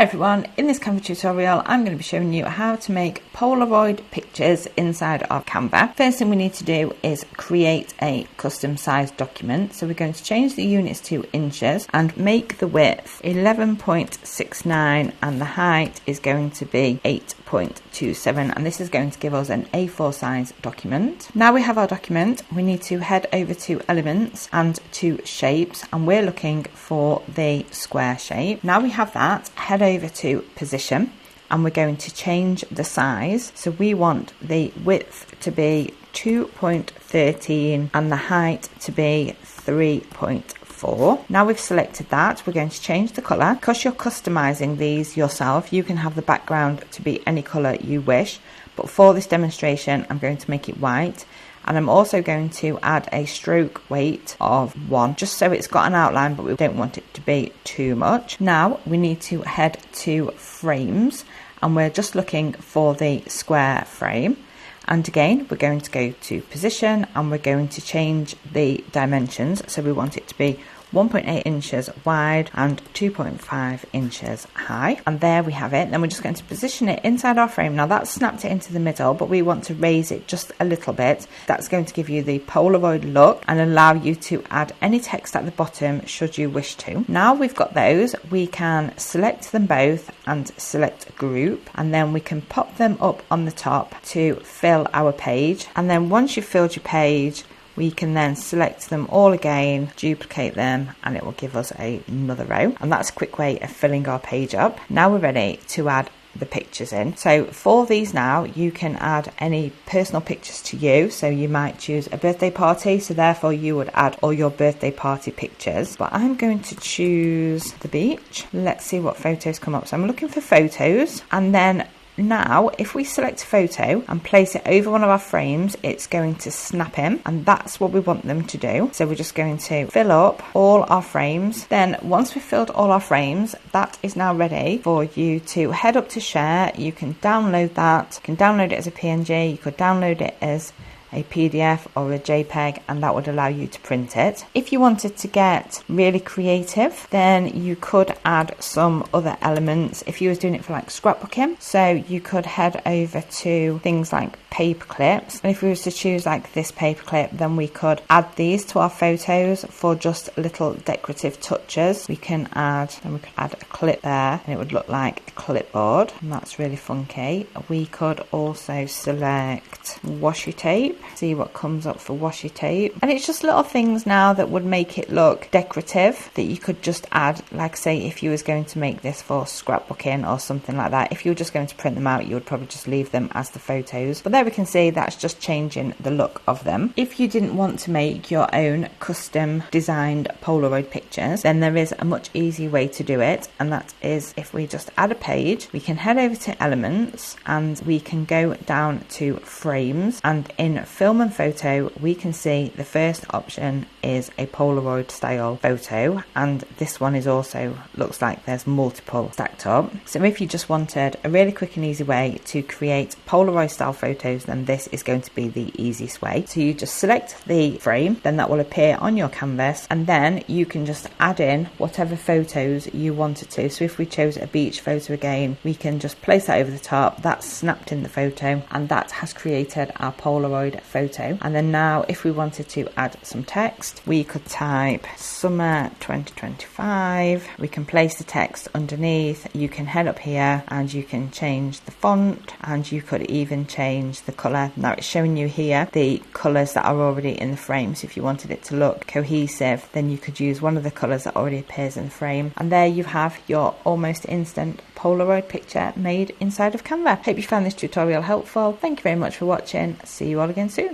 everyone, in this Canva tutorial I'm going to be showing you how to make Polaroid pictures inside of Canva. First thing we need to do is create a custom size document. So we're going to change the units to inches and make the width 11.69 and the height is going to be 8.27, and this is going to give us an A4 size document. Now we have our document, we need to head over to elements and to shapes, and we're looking for the square shape. Now we have that, head over to position and we're going to change the size. So we want the width to be 2.13 and the height to be 3.4. Now we've selected that, we're going to change the colour. Because you're customizing these yourself, you can have the background to be any colour you wish, but for this demonstration I'm going to make it white. And I'm also going to add a stroke weight of 1, just so it's got an outline, but we don't want it to be too much. Now we need to head to frames and we're just looking for the square frame. And again, we're going to go to position and we're going to change the dimensions. So we want it to be 1.8 inches wide and 2.5 inches high, and there we have it. Then we're just going to position it inside our frame. Now that's snapped it into the middle, but we want to raise it just a little bit. That's going to give you the Polaroid look and allow you to add any text at the bottom should you wish to. Now we've got those, we can select them both and select group, and then we can pop them up on the top to fill our page. And then once you've filled your page, we can then select them all again, duplicate them, and it will give us another row. And that's a quick way of filling our page up. Now we're ready to add the pictures in. So for these now, you can add any personal pictures to you. So you might choose a birthday party, so therefore you would add all your birthday party pictures. But I'm going to choose the beach. Let's see what photos come up. So I'm looking for photos, and then now if we select a photo and place it over one of our frames, it's going to snap in, and that's what we want them to do. So we're just going to fill up all our frames. Then once we've filled all our frames, that is now ready for you to head up to share. You can download that, you can download it as a PNG, you could download it as a PDF or a JPEG, and that would allow you to print it. If you wanted to get really creative, then you could add some other elements if you was doing it for like scrapbooking. So you could head over to things like paper clips, and if we was to choose like this paper clip, then we could add these to our photos for just little decorative touches. We can add, and we could add a clip there and it would look like a clipboard, and that's really funky. We could also select washi tape, see what comes up for washi tape, and it's just little things now that would make it look decorative that you could just add. Like say if you was going to make this for scrapbooking or something like that, if you were just going to print them out, you would probably just leave them as the photos. But there we can see that's just changing the look of them. If you didn't want to make your own custom designed Polaroid pictures, then there is a much easier way to do it, and that is if we just add a page, we can head over to elements and we can go down to frames, and in film and photo we can see the first option is a Polaroid style photo, and this one is also looks like there's multiple stacked up. So if you just wanted a really quick and easy way to create Polaroid style photos, then this is going to be the easiest way. So you just select the frame, then that will appear on your canvas, and then you can just add in whatever photos you wanted to. So if we chose a beach photo again, we can just place that over the top, that's snapped in the photo, and that has created our Polaroid photo. And then now if we wanted to add some text, we could type summer 2025, we can place the text underneath, you can head up here and you can change the font, and you could even change the colour. Now it's showing you here the colours that are already in the frame, so if you wanted it to look cohesive, then you could use one of the colours that already appears in the frame, and there you have your almost instant Polaroid picture made inside of Canva. Hope you found this tutorial helpful. Thank you very much for watching. See you all again soon.